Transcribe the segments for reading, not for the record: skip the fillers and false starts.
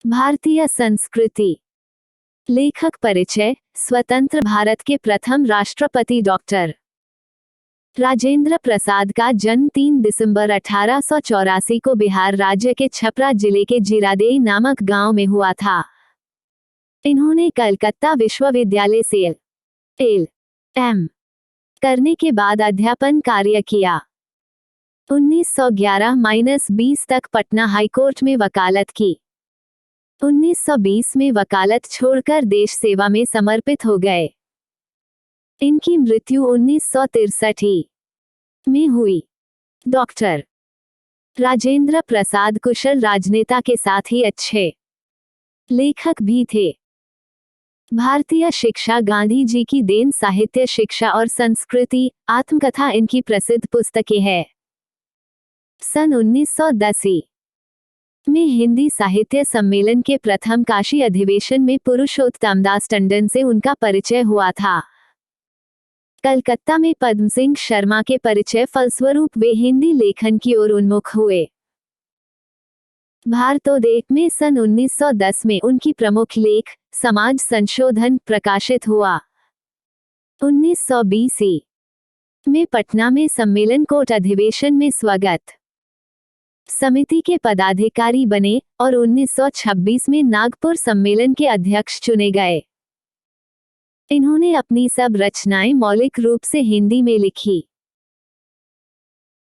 भारतीय संस्कृति। लेखक परिचय। स्वतंत्र भारत के प्रथम राष्ट्रपति डॉक्टर राजेंद्र प्रसाद का जन्म 3 दिसंबर 1884 को बिहार राज्य के छपरा जिले के जीरादेई नामक गांव में हुआ था। इन्होंने कलकत्ता विश्वविद्यालय से एल.एम. करने के बाद अध्यापन कार्य किया। 1911-20 तक पटना हाईकोर्ट में वकालत की। 1920 में वकालत छोड़कर देश सेवा में समर्पित हो गए। इनकी मृत्यु 1963 में हुई। डॉक्टर राजेंद्र प्रसाद कुशल राजनेता के साथ ही अच्छे लेखक भी थे। भारतीय शिक्षा गांधी जी की देन। साहित्य, शिक्षा और संस्कृति, आत्मकथा इनकी प्रसिद्ध पुस्तकें हैं। सन 1910 में हिंदी साहित्य सम्मेलन के प्रथम काशी अधिवेशन में पुरुषोत्तम दास टंडन से उनका परिचय हुआ था। कलकत्ता में पद्म सिंह शर्मा के परिचय फलस्वरूप वे हिंदी लेखन की ओर उन्मुख हुए। भारतोदय में सन 1910 में उनकी प्रमुख लेख समाज संशोधन प्रकाशित हुआ। 1920 में पटना में सम्मेलन कोर्ट अधिवेशन में स्वागत समिति के पदाधिकारी बने और 1926 में नागपुर सम्मेलन के अध्यक्ष चुने गए। इन्होंने अपनी सब रचनाएं मौलिक रूप से हिंदी में लिखी।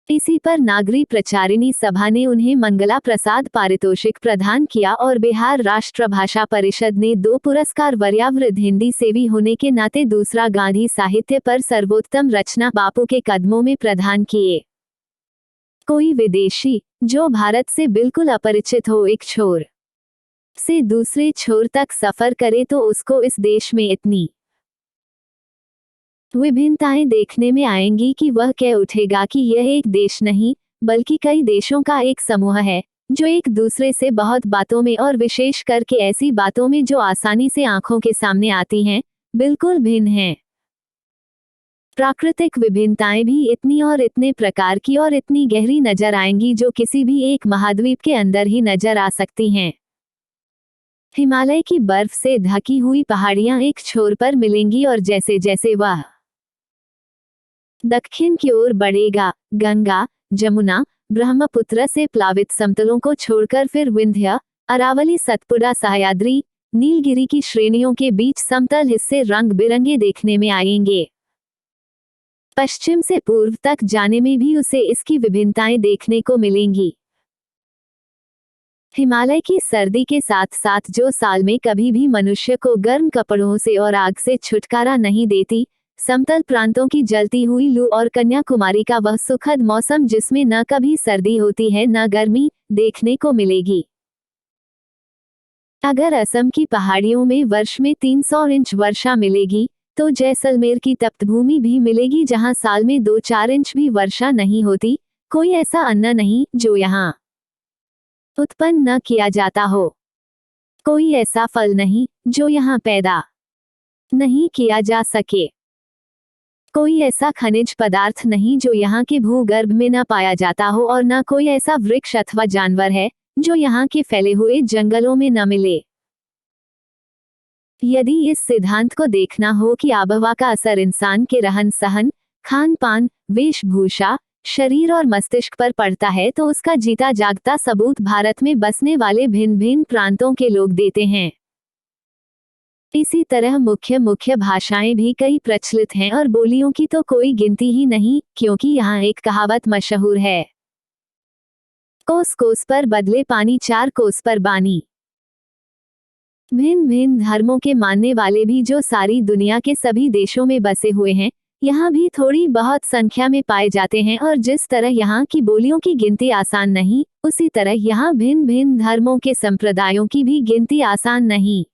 इसी पर नागरी प्रचारिणी सभा ने उन्हें मंगला प्रसाद पारितोषिक प्रदान किया और बिहार राष्ट्रभाषा परिषद ने 2 पुरस्कार वयोवृद्ध हिंदी सेवी होने के नाते दूसरा गांधी साहित्य पर सर्वोत्तम रचना बापू के कदमों में प्रदान किए। कोई विदेशी जो भारत से बिल्कुल अपरिचित हो एक छोर से दूसरे छोर तक सफर करे तो उसको इस देश में इतनी विभिन्नताएं देखने में आएंगी कि वह कह उठेगा कि यह एक देश नहीं बल्कि कई देशों का एक समूह है जो एक दूसरे से बहुत बातों में और विशेष करके ऐसी बातों में जो आसानी से आंखों के सामने आती हैं बिल्कुल भिन्न हैं। प्राकृतिक विभिन्नताएं भी इतनी और इतने प्रकार की और इतनी गहरी नजर आएंगी जो किसी भी एक महाद्वीप के अंदर ही नजर आ सकती हैं। हिमालय की बर्फ से ढकी हुई पहाड़ियां एक छोर पर मिलेंगी और जैसे जैसे वह दक्षिण की ओर बढ़ेगा, गंगा, जमुना, ब्रह्मपुत्र से प्लावित समतलों को छोड़कर फिर विंध्य, अरावली, सतपुड़ा, सह्याद्री, नीलगिरी की श्रेणियों के बीच समतल हिस्से रंग बिरंगे देखने में आएंगे। पश्चिम से पूर्व तक जाने में भी उसे इसकी विभिन्नताएं देखने को मिलेंगी। हिमालय की सर्दी के साथ साथ जो साल में कभी भी मनुष्य को गर्म कपड़ों से और आग से छुटकारा नहीं देती, समतल प्रांतों की जलती हुई लू और कन्याकुमारी का वह सुखद मौसम जिसमें न कभी सर्दी होती है न गर्मी, देखने को मिलेगी। अगर असम की पहाड़ियों में वर्ष में 300 इंच वर्षा मिलेगी तो जैसलमेर की तप्तभूमि भी मिलेगी जहां साल में 2-4 इंच भी वर्षा नहीं होती। कोई ऐसा अन्न नहीं जो यहाँ उत्पन्न न किया जाता हो। कोई ऐसा फल नहीं जो यहाँ पैदा नहीं किया जा सके। कोई ऐसा खनिज पदार्थ नहीं जो यहाँ के भूगर्भ में न पाया जाता हो और न कोई ऐसा वृक्ष अथवा जानवर है जो यहाँ के फैले हुए जंगलों में न मिले। यदि इस सिद्धांत को देखना हो कि आबहवा का असर इंसान के रहन सहन, खान पान, वेशभूषा, शरीर और मस्तिष्क पर पड़ता है तो उसका जीता जागता सबूत भारत में बसने वाले भिन्न भिन्न प्रांतों के लोग देते हैं। इसी तरह मुख्य भाषाएं भी कई प्रचलित हैं और बोलियों की तो कोई गिनती ही नहीं, क्योंकि यहाँ एक कहावत मशहूर है, कोस कोस पर बदले पानी, 4 कोस पर बानी। भिन्न भिन्न धर्मों के मानने वाले भी जो सारी दुनिया के सभी देशों में बसे हुए हैं, यहाँ भी थोड़ी बहुत संख्या में पाए जाते हैं और जिस तरह यहाँ की बोलियों की गिनती आसान नहीं, उसी तरह यहाँ भिन्न भिन्न धर्मों के संप्रदायों की भी गिनती आसान नहीं।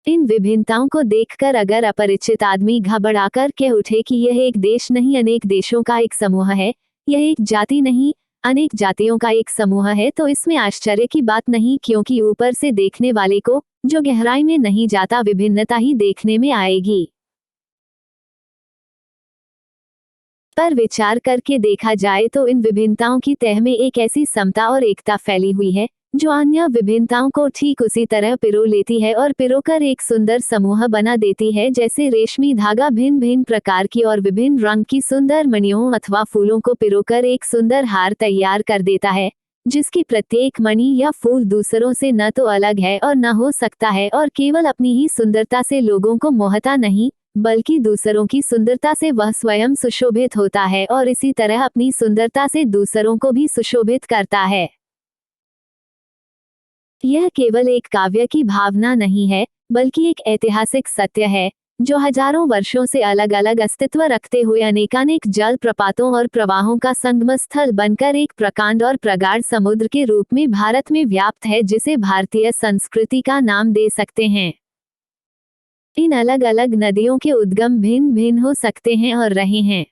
इन विभिन्नताओं को देखकर अगर अपरिचित आदमी घबराकर कह उठे कि यह एक देश नहीं अनेक देशों का एक समूह है, यह एक जाति नहीं अनेक जातियों का एक समूह है, तो इसमें आश्चर्य की बात नहीं, क्योंकि ऊपर से देखने वाले को जो गहराई में नहीं जाता विभिन्नता ही देखने में आएगी। पर विचार करके देखा जाए तो इन विभिन्नताओं की तह में एक ऐसी समता और एकता फैली हुई है जो अन्य विभिन्नताओं को ठीक उसी तरह पिरो लेती है और पिरोकर एक सुंदर समूह बना देती है, जैसे रेशमी धागा भिन्न भिन्न प्रकार की और विभिन्न रंग की सुंदर मणियों अथवा फूलों को पिरोकर एक सुंदर हार तैयार कर देता है, जिसकी प्रत्येक मणि या फूल दूसरों से न तो अलग है और न हो सकता है, और केवल अपनी ही सुंदरता से लोगों को मोहता नहीं, बल्कि दूसरों की सुंदरता से वह स्वयं सुशोभित होता है और इसी तरह अपनी सुंदरता से दूसरों को भी सुशोभित करता है। यह केवल एक काव्य की भावना नहीं है, बल्कि एक ऐतिहासिक सत्य है, जो हजारों वर्षों से अलग अलग अस्तित्व रखते हुए अनेकानेक जल प्रपातों और प्रवाहों का संगम स्थल बनकर एक प्रकांड और प्रगाढ़ समुद्र के रूप में भारत में व्याप्त है, जिसे भारतीय संस्कृति का नाम दे सकते हैं। इन अलग अलग नदियों के उद्गम भिन्न भिन्न हो सकते हैं और रहे हैं।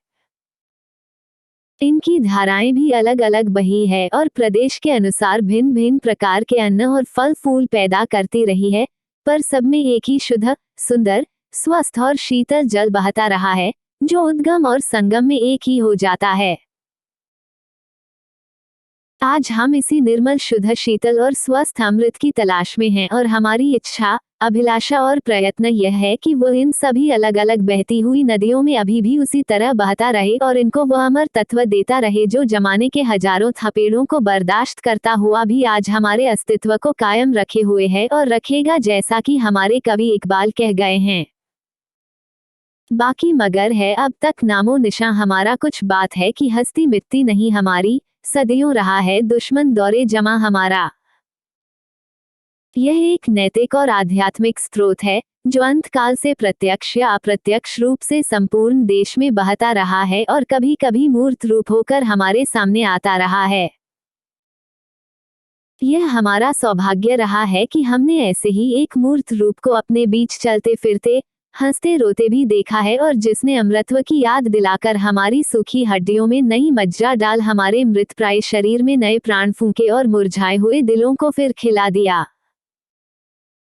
इनकी धाराएं भी अलग अलग बही है और प्रदेश के अनुसार भिन्न भिन्न प्रकार के अन्न और फल फूल पैदा करती रही है, पर सब में एक ही शुद्ध, सुंदर, स्वस्थ और शीतल जल बहता रहा है, जो उद्गम और संगम में एक ही हो जाता है। आज हम इसी निर्मल शुद्ध शीतल और स्वस्थ अमृत की तलाश में हैं और हमारी इच्छा, अभिलाषा और प्रयत्न यह है कि वो इन सभी अलग अलग बहती हुई नदियों में अभी भी उसी तरह बहता रहे और इनको वह अमर तत्व देता रहे, जो जमाने के हजारों थपेड़ों को बर्दाश्त करता हुआ भी आज हमारे अस्तित्व को कायम रखे हुए है और रखेगा, जैसा कि हमारे कवि इकबाल कह गए हैं। बाकी मगर है अब तक नामो निशा हमारा, कुछ बात है कि हस्ती मिटती नहीं हमारी, सदियों रहा है दुश्मन दौरे जमा हमारा। यह एक नैतिक और आध्यात्मिक स्रोत है, जो अंतकाल से प्रत्यक्ष या अप्रत्यक्ष रूप से संपूर्ण देश में बहता रहा है और कभी कभी मूर्त रूप होकर हमारे सामने आता रहा है। यह हमारा सौभाग्य रहा है कि हमने ऐसे ही एक मूर्त रूप को अपने बीच चलते फिरते, हंसते रोते भी देखा है, और जिसने अमृतत्व की याद दिलाकर हमारी सूखी हड्डियों में नई मज्जा डाल हमारे मृतप्राय शरीर में नए प्राण फूंके और मुरझाए हुए दिलों को फिर खिला दिया।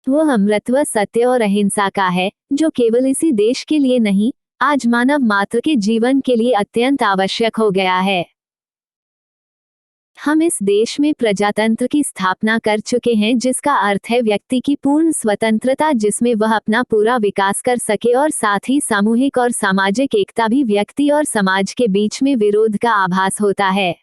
वो अमृतत्व सत्य और अहिंसा का है, जो केवल इसी देश के लिए नहीं, आज मानव मात्र के जीवन के लिए अत्यंत आवश्यक हो गया है। हम इस देश में प्रजातंत्र की स्थापना कर चुके हैं, जिसका अर्थ है व्यक्ति की पूर्ण स्वतंत्रता, जिसमें वह अपना पूरा विकास कर सके और साथ ही सामूहिक और सामाजिक एकता भी। व्यक्ति और समाज के बीच में विरोध का आभास होता है।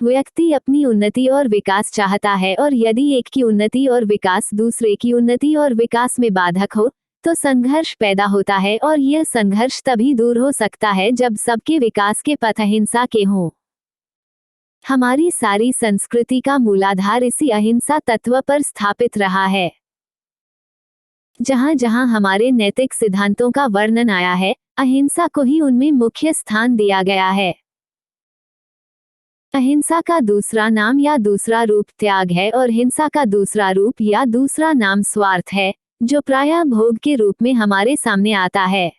व्यक्ति अपनी उन्नति और विकास चाहता है, और यदि एक की उन्नति और विकास दूसरे की उन्नति और विकास में बाधक हो, तो संघर्ष पैदा होता है, और यह संघर्ष तभी दूर हो सकता है जब सबके विकास के पथ अहिंसा के हों। हमारी सारी संस्कृति का मूलाधार इसी अहिंसा तत्व पर स्थापित रहा है। जहां जहां हमारे नैतिक सिद्धांतों का वर्णन आया है, अहिंसा को ही उनमें मुख्य स्थान दिया गया है। अहिंसा का दूसरा नाम या दूसरा रूप त्याग है, और हिंसा का दूसरा रूप या दूसरा नाम स्वार्थ है, जो प्रायः भोग के रूप में हमारे सामने आता है।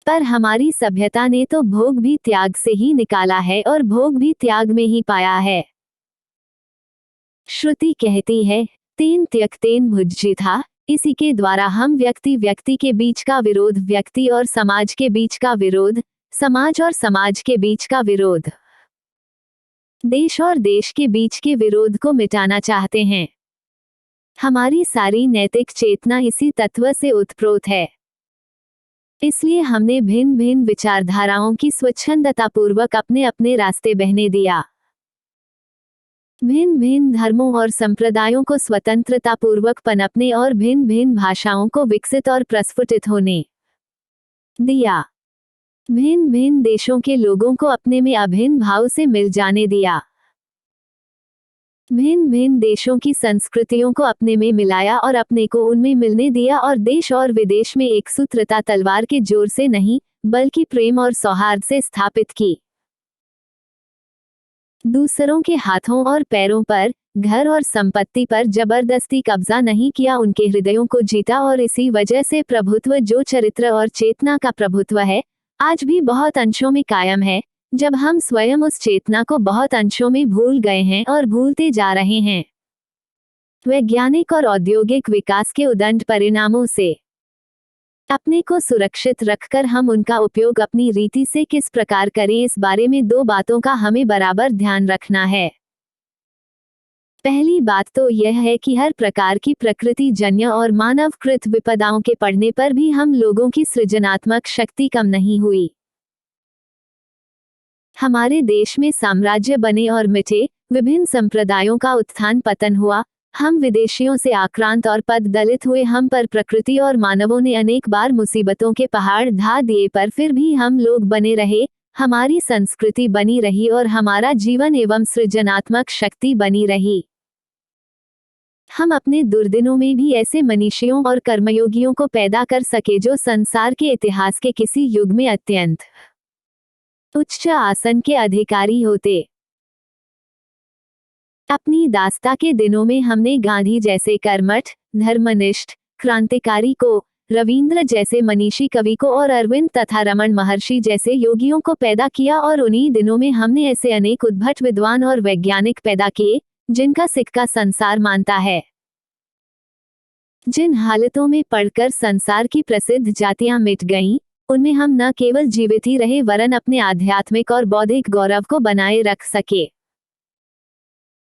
पर हमारी सभ्यता ने तो भोग भी त्याग से ही निकाला है और भोग भी त्याग में ही पाया है। श्रुति कहती है, तेन त्यक्तेन भुज्यिता, इसी के द्वारा हम व्यक्ति के बीच का विरोध, व्यक्ति और समाज के बीच का विरोध, समाज और समाज के बीच का विरोध, देश और देश के बीच के विरोध को मिटाना चाहते हैं। हमारी सारी नैतिक चेतना इसी तत्व से उत्प्रोत है। इसलिए हमने भिन्न भिन्न विचारधाराओं की स्वच्छंदता पूर्वक अपने अपने रास्ते बहने दिया। भिन्न भिन्न धर्मों और संप्रदायों को स्वतंत्रता पूर्वक पनपने और भिन्न भिन्न भाषाओं को विकसित और प्रस्फुटित होने दिया। भिन्न भिन्न देशों के लोगों को अपने में अभिन्न भाव से मिल जाने दिया। भिन्न भिन्न देशों की संस्कृतियों को अपने में मिलाया और अपने को उनमें मिलने दिया, और देश और विदेश में एक सूत्रता तलवार के जोर से नहीं, बल्कि प्रेम और सौहार्द से स्थापित की। दूसरों के हाथों और पैरों पर, घर और संपत्ति पर जबरदस्ती कब्जा नहीं किया, उनके हृदयों को जीता, और इसी वजह से प्रभुत्व, जो चरित्र और चेतना का प्रभुत्व है, आज भी बहुत अंशों में कायम है, जब हम स्वयं उस चेतना को बहुत अंशों में भूल गए हैं और भूलते जा रहे हैं। वैज्ञानिक और औद्योगिक विकास के उदंड परिणामों से अपने को सुरक्षित रखकर हम उनका उपयोग अपनी रीति से किस प्रकार करें, इस बारे में दो बातों का हमें बराबर ध्यान रखना है। पहली बात तो यह है कि हर प्रकार की प्रकृति जन्य और मानवकृत विपदाओं के पड़ने पर भी हम लोगों की सृजनात्मक शक्ति कम नहीं हुई। हमारे देश में साम्राज्य बने और मिटे, विभिन्न संप्रदायों का उत्थान पतन हुआ, हम विदेशियों से आक्रांत और पद दलित हुए, हम पर प्रकृति और मानवों ने अनेक बार मुसीबतों के पहाड़ ढा दिए, पर फिर भी हम लोग बने रहे, हमारी संस्कृति बनी रही और हमारा जीवन एवं सृजनात्मक शक्ति बनी रही। हम अपने दुर्दिनों में भी ऐसे मनीषियों और कर्मयोगियों को पैदा कर सके जो संसार के इतिहास के किसी युग में अत्यंत उच्च आसन के अधिकारी होते। अपनी दास्ता के दिनों में हमने गांधी जैसे कर्मठ, धर्मनिष्ठ, क्रांतिकारी को, रविंद्र जैसे मनीषी कवि को और अरविंद तथा रमन महर्षि जैसे योगियों को पैदा किया, और उन्हीं दिनों में हमने ऐसे अनेक उद्भट विद्वान और वैज्ञानिक पैदा किए जिनका सिक्का संसार मानता है। जिन हालतों में पढ़कर संसार की प्रसिद्ध जातियां मिट गईं, उनमें हम न केवल जीवित ही रहे वरन अपने आध्यात्मिक और बौद्धिक गौरव को बनाए रख सके।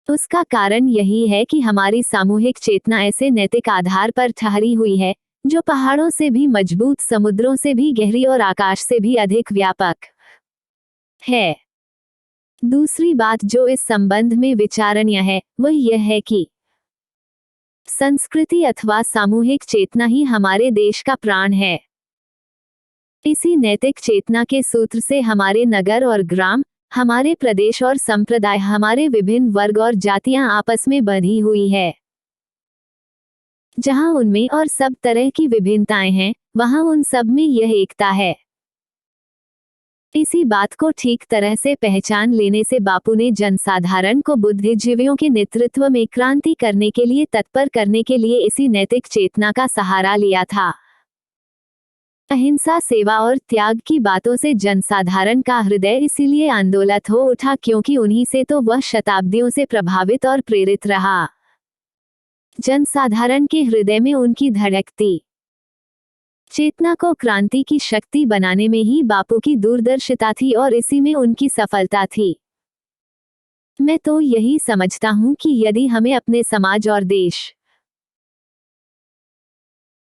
उसका कारण यही है कि हमारी सामूहिक चेतना ऐसे नैतिक आधार पर ठहरी हुई है जो पहाड़ों से भी मजबूत, समुद्रों से भी गहरी और आकाश से भी अधिक व्यापक है। दूसरी बात जो इस संबंध में विचारणीय है वह यह है कि संस्कृति अथवा सामूहिक चेतना ही हमारे देश का प्राण है। इसी नैतिक चेतना के सूत्र से हमारे नगर और ग्राम, हमारे प्रदेश और संप्रदाय, हमारे विभिन्न वर्ग और जातियां आपस में बंधी हुई है। जहां उनमें और सब तरह की विभिन्नताएं हैं, वहां उन सब में यह एकता है। इसी बात को ठीक तरह से पहचान लेने से बापू ने जनसाधारण को बुद्धिजीवियों के नेतृत्व में क्रांति करने के लिए तत्पर करने के लिए इसी नैतिक चेतना का सहारा लिया था। अहिंसा, सेवा और त्याग की बातों से जनसाधारण का हृदय इसीलिए आंदोलित हो उठा क्योंकि उन्हीं से तो वह शताब्दियों से प्रभावित और प्रेरित रहा। जनसाधारण के हृदय में उनकी धड़कती चेतना को क्रांति की शक्ति बनाने में ही बापू की दूरदर्शिता थी और इसी में उनकी सफलता थी। मैं तो यही समझता हूं कि यदि हमें अपने समाज और देश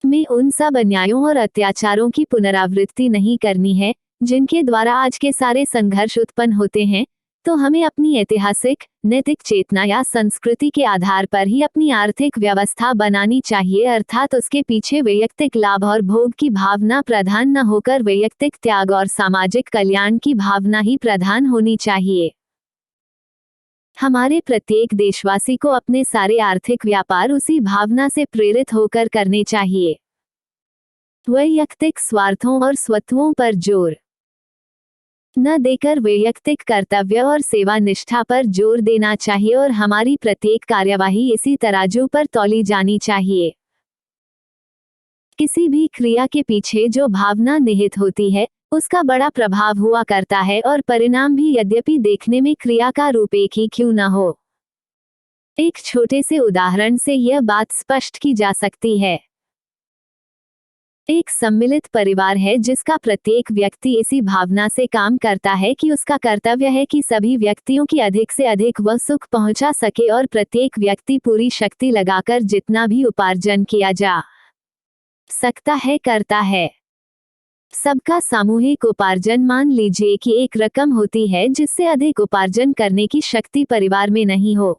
में उन सब अन्यायों और अत्याचारों की पुनरावृत्ति नहीं करनी है जिनके द्वारा आज के सारे संघर्ष उत्पन्न होते हैं, तो हमें अपनी ऐतिहासिक, नैतिक चेतना या संस्कृति के आधार पर ही अपनी आर्थिक व्यवस्था बनानी चाहिए, अर्थात उसके पीछे वैयक्तिक लाभ और भोग की भावना प्रधान न होकर वैयक्तिक त्याग और सामाजिक कल्याण की भावना ही प्रधान होनी चाहिए। हमारे प्रत्येक देशवासी को अपने सारे आर्थिक व्यापार उसी भावना से प्रेरित होकर करने चाहिए। वैयक्तिक स्वार्थों और स्वत्वों पर जोर न देकर वैयक्तिक कर्तव्य और सेवा निष्ठा पर जोर देना चाहिए और हमारी प्रत्येक कार्यवाही इसी तराजू पर तौली जानी चाहिए। किसी भी क्रिया के पीछे जो भावना निहित होती है उसका बड़ा प्रभाव हुआ करता है और परिणाम भी यद्यपि देखने में क्रिया का रूप एक ही क्यों न हो। एक छोटे से उदाहरण से यह बात स्पष्ट की जा सकती है। एक सम्मिलित परिवार है जिसका प्रत्येक व्यक्ति इसी भावना से काम करता है कि उसका कर्तव्य है कि सभी व्यक्तियों की अधिक से अधिक वह सुख पहुंचा सके और प्रत्येक व्यक्ति पूरी शक्ति लगाकर जितना भी उपार्जन किया जा सकता है करता है। सबका सामूहिक उपार्जन मान लीजिए कि एक रकम होती है जिससे अधिक उपार्जन करने की शक्ति परिवार में नहीं हो।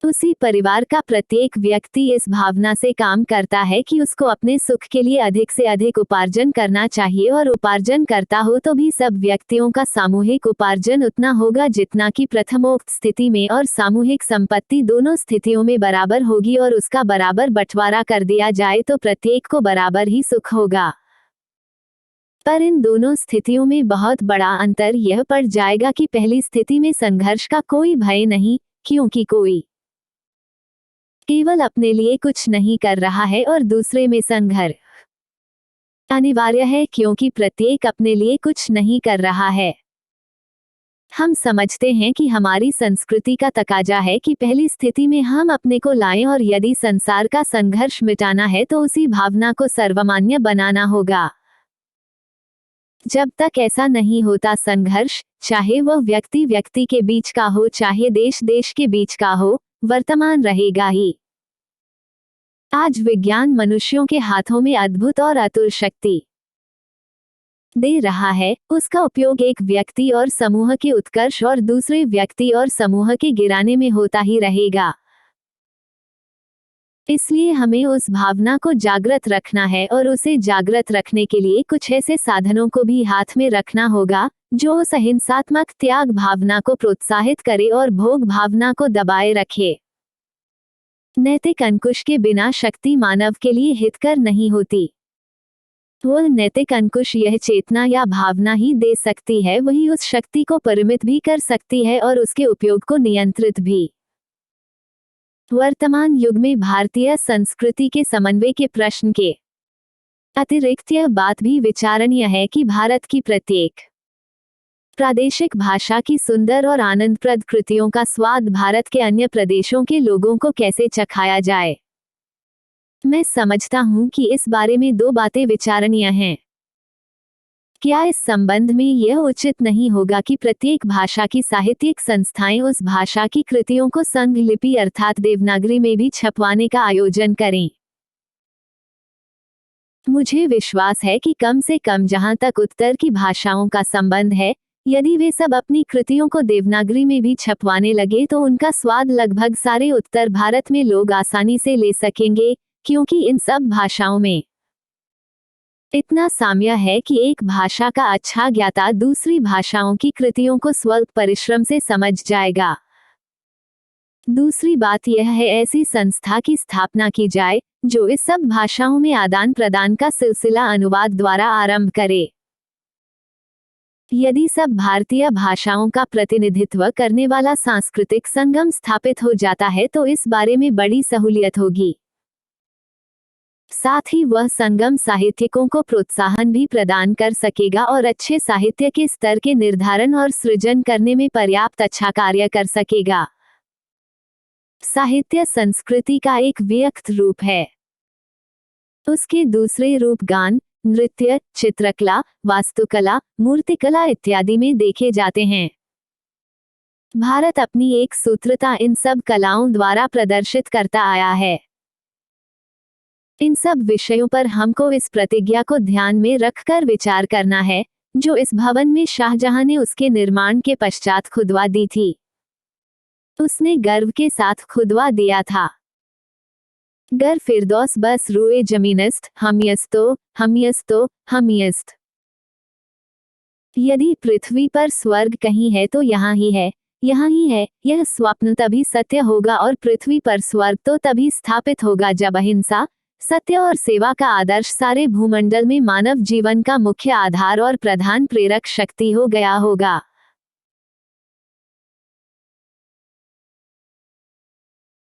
उसी परिवार का प्रत्येक व्यक्ति इस भावना से काम करता है कि उसको अपने सुख के लिए अधिक से अधिक उपार्जन करना चाहिए और उपार्जन करता हो तो भी सब व्यक्तियों का सामूहिक उपार्जन उतना होगा जितना कि प्रथमोक्त स्थिति में, और सामूहिक संपत्ति दोनों स्थितियों में बराबर होगी और उसका बराबर बंटवारा कर दिया जाए तो प्रत्येक को बराबर ही सुख होगा। पर इन दोनों स्थितियों में बहुत बड़ा अंतर यह पड़ जाएगा कि पहली स्थिति में संघर्ष का कोई भय नहीं, क्योंकि कोई केवल अपने लिए कुछ नहीं कर रहा है, और दूसरे में संघर्ष अनिवार्य है क्योंकि प्रत्येक अपने लिए कुछ नहीं कर रहा है। हम समझते हैं कि हमारी संस्कृति का तकाजा है कि पहली स्थिति में हम अपने को लाएं और यदि संसार का संघर्ष मिटाना है तो उसी भावना को सर्वमान्य बनाना होगा। जब तक ऐसा नहीं होता, संघर्ष, चाहे वह व्यक्ति व्यक्ति के बीच का हो चाहे देश देश के बीच का हो, वर्तमान रहेगा ही। आज विज्ञान मनुष्यों के हाथों में अद्भुत और अतुल शक्ति दे रहा है। उसका उपयोग एक व्यक्ति और समूह के उत्कर्ष और दूसरे व्यक्ति और समूह के गिराने में होता ही रहेगा। इसलिए हमें उस भावना को जागृत रखना है और उसे जागृत रखने के लिए कुछ ऐसे साधनों को भी हाथ में रखना होगा जो उस अहिंसात्मक त्याग भावना को प्रोत्साहित करे और भोग भावना को दबाए रखे। नैतिक अंकुश के बिना शक्ति मानव के लिए हितकर नहीं होती। वह नैतिक अंकुश यह चेतना या भावना ही दे सकती है, वही उस शक्ति को परिमित भी कर सकती है और उसके उपयोग को नियंत्रित भी। वर्तमान युग में भारतीय संस्कृति के समन्वय के प्रश्न के अतिरिक्त यह बात भी विचारणीय है कि भारत की प्रत्येक प्रादेशिक भाषा की सुंदर और आनंदप्रद कृतियों का स्वाद भारत के अन्य प्रदेशों के लोगों को कैसे चखाया जाए। मैं समझता हूं कि इस बारे में दो बातें विचारणीय हैं। क्या इस संबंध में यह उचित नहीं होगा कि प्रत्येक भाषा की साहित्यिक संस्थाएं उस भाषा की कृतियों को संघ लिपि अर्थात देवनागरी में भी छपवाने का आयोजन करें? मुझे विश्वास है कि कम से कम जहां तक उत्तर की भाषाओं का संबंध है, यदि वे सब अपनी कृतियों को देवनागरी में भी छपवाने लगे तो उनका स्वाद लगभग सारे उत्तर भारत में लोग आसानी से ले सकेंगे, क्योंकि इन सब भाषाओं में इतना साम्य है कि एक भाषा का अच्छा ज्ञाता दूसरी भाषाओं की कृतियों को स्वल्प परिश्रम से समझ जाएगा। दूसरी बात यह है, ऐसी संस्था की स्थापना की जाए जो इस सब भाषाओं में आदान प्रदान का सिलसिला अनुवाद द्वारा आरंभ करे। यदि सब भारतीय भाषाओं का प्रतिनिधित्व करने वाला सांस्कृतिक संगम स्थापित हो जाता है तो इस बारे में बड़ी सहूलियत होगी। साथ ही वह संगम साहित्यिकों को प्रोत्साहन भी प्रदान कर सकेगा और अच्छे साहित्य के स्तर के निर्धारण और सृजन करने में पर्याप्त अच्छा कार्य कर सकेगा। साहित्य संस्कृति का एक व्यक्त रूप है। उसके दूसरे रूप गान, नृत्य, चित्रकला, वास्तुकला, मूर्तिकला इत्यादि में देखे जाते हैं। भारत अपनी एक सूत्रता इन सब कलाओं द्वारा प्रदर्शित करता आया है। इन सब विषयों पर हमको इस प्रतिज्ञा को ध्यान में रखकर विचार करना है जो इस भवन में शाहजहां ने उसके निर्माण के पश्चात खुदवा दी थी। उसने गर्व के साथ खुदवा दिया था, गर फिरदौस बस रूए जमीनस्त हमियस्तो हमियस्तो हमियस्त। यदि पृथ्वी पर स्वर्ग कहीं है तो यहाँ ही है, यहाँ ही है। यह स्वप्न तभी सत्य होगा और पृथ्वी पर स्वर्ग तो तभी स्थापित होगा जब अहिंसा, सत्य और सेवा का आदर्श सारे भूमंडल में मानव जीवन का मुख्य आधार और प्रधान प्रेरक शक्ति हो गया होगा।